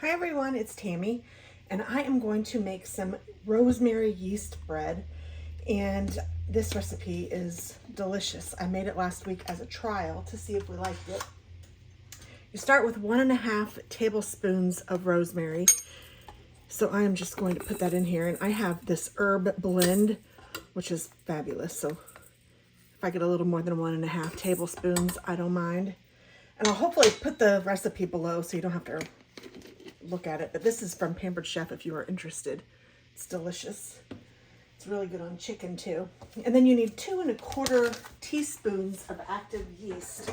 Hi everyone, it's Tammy, and I am going to make some rosemary yeast bread, and this recipe is delicious. I made it last week as a trial to see if we liked it. You start with 1.5 tablespoons of rosemary, so I am just going to put that in here, and I have this herb blend, which is fabulous, so if I get a little more than 1.5 tablespoons, I don't mind. And I'll hopefully put the recipe below so you don't have to look at it, but this is from Pampered Chef if you are interested. It's delicious. It's really good on chicken too. And then you need 2¼ teaspoons of active yeast.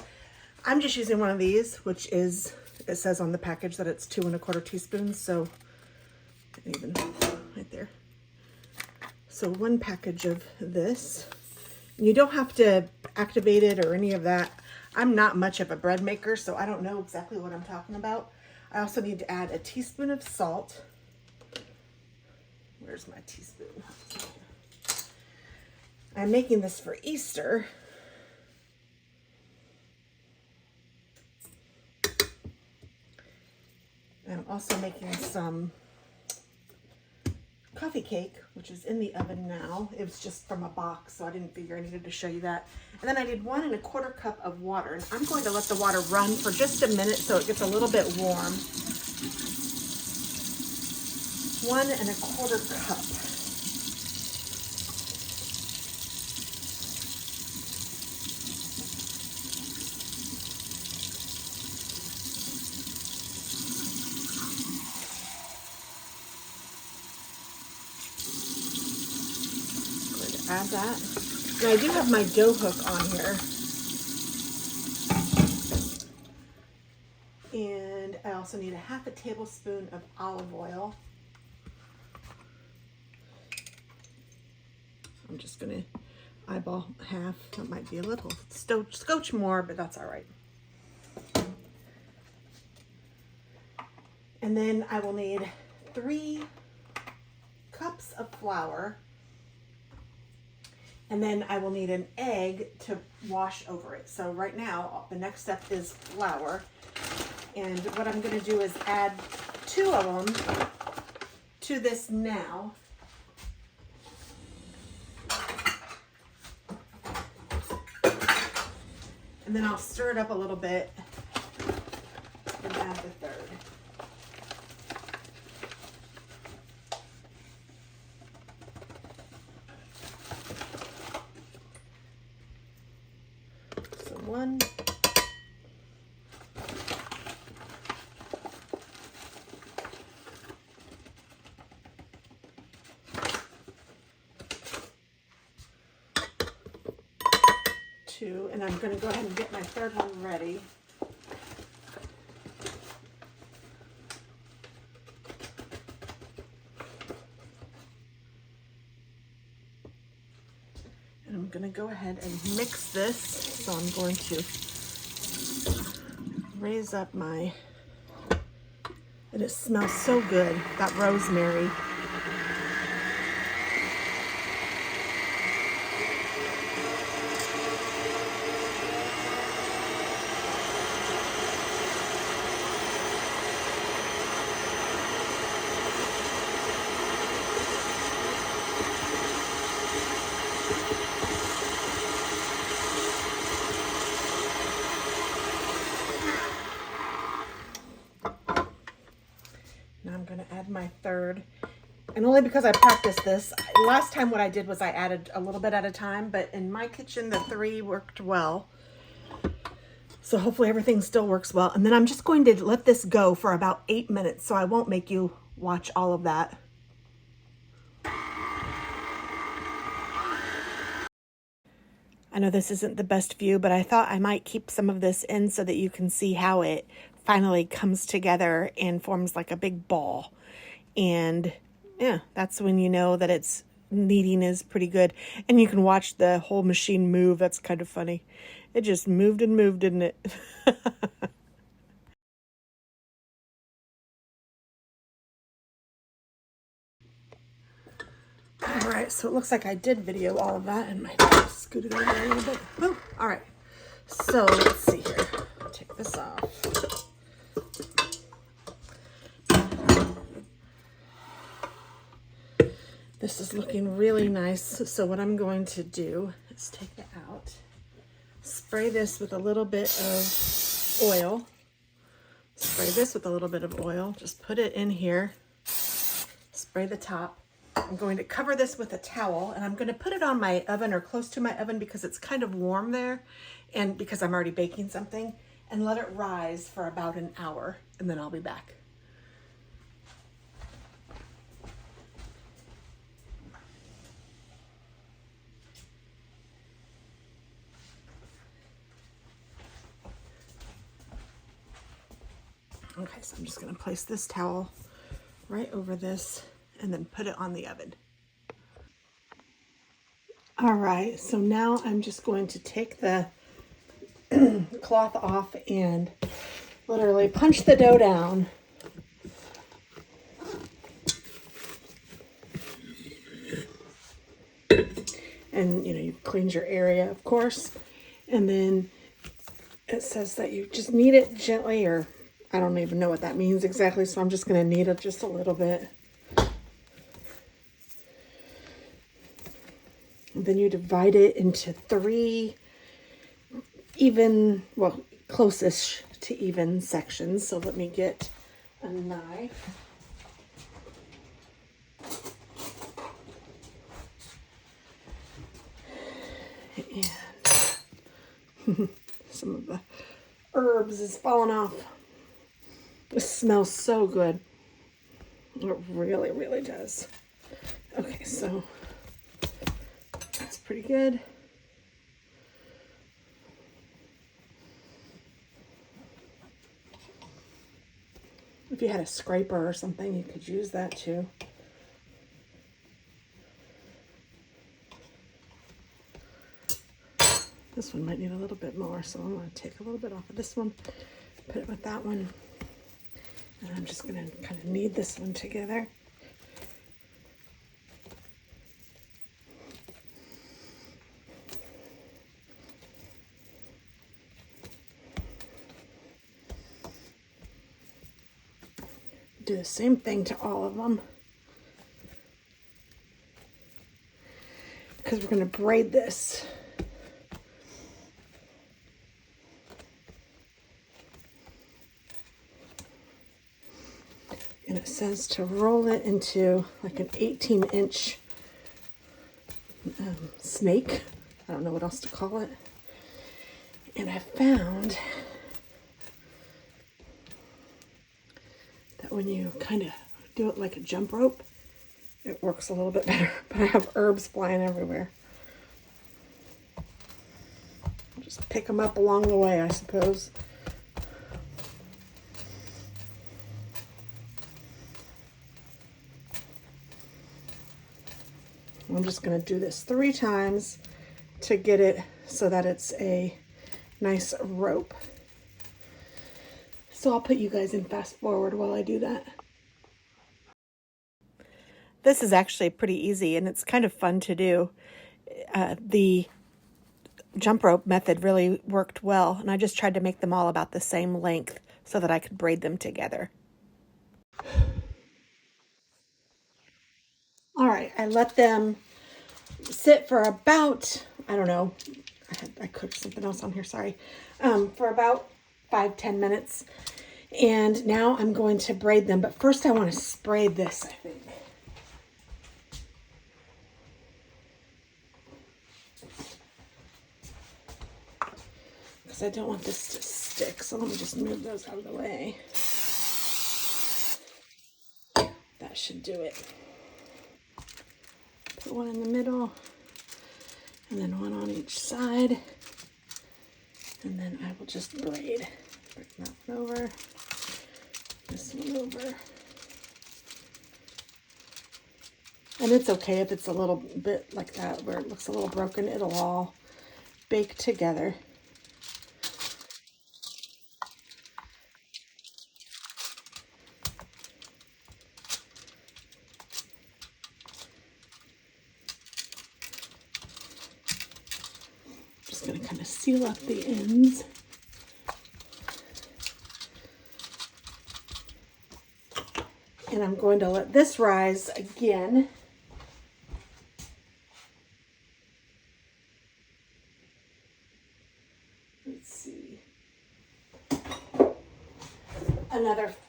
I'm just using one of these, which is, it says on the package that it's 2¼ teaspoons, so even right there. So 1 package of this. You don't have to activate it or any of that. I'm not much of a bread maker, so I don't know exactly what I'm talking about. I also need to add a teaspoon of salt. Where's my teaspoon? I'm making this for Easter. And I'm also making some coffee cake, which is in the oven now. It was just from a box, so I didn't figure I needed to show you that. And then I did 1¼ cup of water. And I'm going to let the water run for just a minute so it gets a little bit warm. 1¼ cup. Add that. And I do have my dough hook on here. And I also need 1/2 tablespoon of olive oil. I'm just gonna eyeball half. That might be a little scotch more, but that's all right. And then I will need 3 cups of flour. And then I will need an egg to wash over it. So right now, the next step is flour. And what I'm gonna do is add 2 of them to this now. And then I'll stir it up a little bit and add the 3rd. So 1. And I'm going to go ahead and get my 3rd one ready. And I'm going to go ahead and mix this. So I'm going to raise up my, and it smells so good, that rosemary. Now I'm going to add my 3rd, and only because I practiced this. Last time what I did was I added a little bit at a time, but in my kitchen the 3 worked well. So hopefully everything still works well. And then I'm just going to let this go for about 8 minutes, so I won't make you watch all of that. I know this isn't the best view, but I thought I might keep some of this in so that you can see how it finally comes together and forms like a big ball. And yeah, that's when you know that it's kneading is pretty good. And you can watch the whole machine move. That's kind of funny. It just moved and moved, didn't it? All right, so it looks like I did video all of that, and my scoot it over a little bit. Oh, all right. So let's see here. Take this off. This is looking really nice. So what I'm going to do is take it out, spray this with a little bit of oil, spray this with a little bit of oil, just put it in here, spray the top. I'm going to cover this with a towel, and I'm going to put it on my oven or close to my oven because it's kind of warm there, and because I'm already baking something, and let it rise for about an hour, and then I'll be back. Okay, so I'm just going to place this towel right over this and then put it on the oven. All right, so now I'm just going to take the cloth off and literally punch the dough down. And you cleanse your area, of course. And then it says that you just knead it gently, or I don't even know what that means exactly, so I'm just going to knead it just a little bit. And then you divide it into 3 even, well, closest to even sections. So let me get a knife. And some of the herbs is falling off. This smells so good. It really, really does. Okay, so that's pretty good. If you had a scraper or something, you could use that too. This one might need a little bit more, so I'm going to take a little bit off of this one, put it with that one, and I'm just going to kind of knead this one together. Do the same thing to all of them, because we're going to braid this. And it says to roll it into like an 18-inch snake. I don't know what else to call it. And I found that when you kind of do it like a jump rope, it works a little bit better. But I have herbs flying everywhere. Just pick them up along the way, I suppose. I'm just going to do this 3 times to get it so that it's a nice rope. So I'll put you guys in fast forward while I do that. This is actually pretty easy, and it's kind of fun to do. The jump rope method really worked well, and I just tried to make them all about the same length so that I could braid them together. All right, I let them sit for about, I don't know, I cooked something else on here, sorry, for about 5-10 minutes. And now I'm going to braid them, but first I want to spray this, I think. Because I don't want this to stick, so let me just move those out of the way. That should do it. Put one in the middle, and then one on each side, and then I will just braid. Bring that one over, this one over. And it's okay if it's a little bit like that, where it looks a little broken. It'll all bake together. Just going to kind of seal up the ends. And I'm going to let this rise again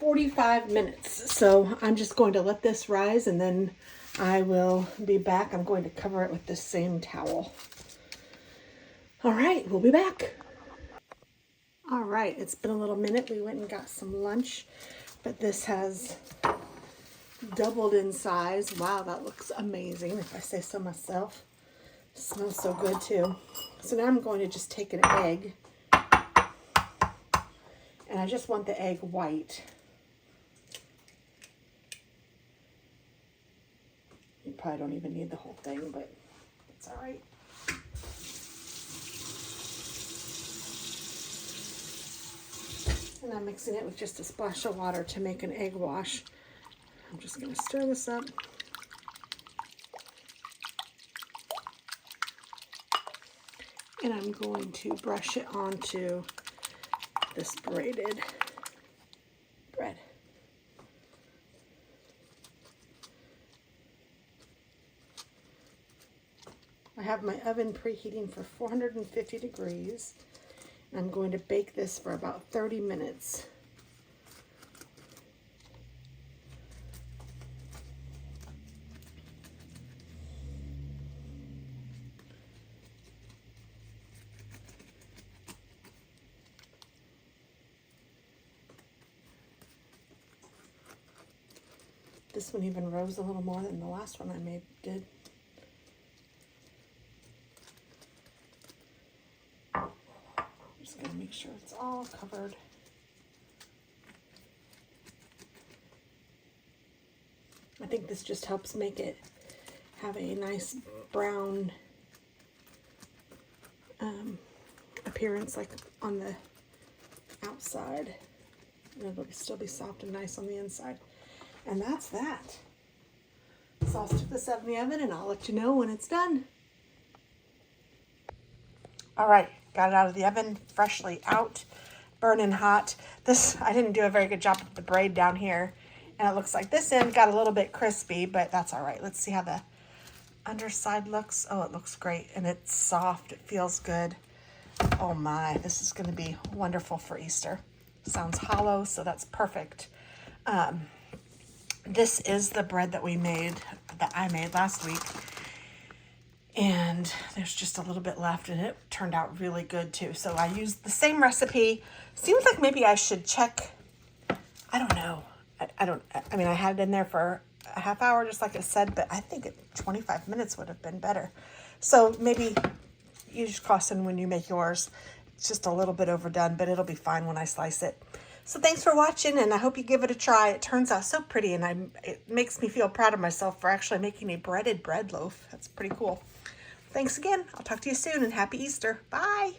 45 minutes. So I'm just going to let this rise and then I will be back. I'm going to cover it with this same towel. All right, we'll be back. All right, it's been a little minute. We went and got some lunch, but this has doubled in size. Wow, that looks amazing, if I say so myself. It smells so good too. So now I'm going to just take an egg, and I just want the egg white. You probably don't even need the whole thing, but it's all right. And I'm mixing it with just a splash of water to make an egg wash. I'm just going to stir this up. And I'm going to brush it onto this braided bread. I have my oven preheating for 450 degrees. I'm going to bake this for about 30 minutes. This one even rose a little more than the last one I did. Just gonna make sure it's all covered. I think this just helps make it have a nice brown appearance, like on the outside. And it'll still be soft and nice on the inside. And that's that. So I'll stick this up in the oven and I'll let you know when it's done. All right, got it out of the oven, freshly out, burning hot. This, I didn't do a very good job with the braid down here. And it looks like this end got a little bit crispy, but that's all right. Let's see how the underside looks. Oh, it looks great. And it's soft, it feels good. Oh my, this is gonna be wonderful for Easter. Sounds hollow, so that's perfect. This is the bread that I made last week. And there's just a little bit left, and it turned out really good too. So I used the same recipe. Seems like maybe I should check, I don't know. I mean, I had it in there for a half hour, just like I said, but I think 25 minutes would have been better. So maybe you just caution when you make yours. It's just a little bit overdone, but it'll be fine when I slice it. So thanks for watching, and I hope you give it a try. It turns out so pretty, and it makes me feel proud of myself for actually making a breaded bread loaf. That's pretty cool. Thanks again. I'll talk to you soon, and happy Easter. Bye.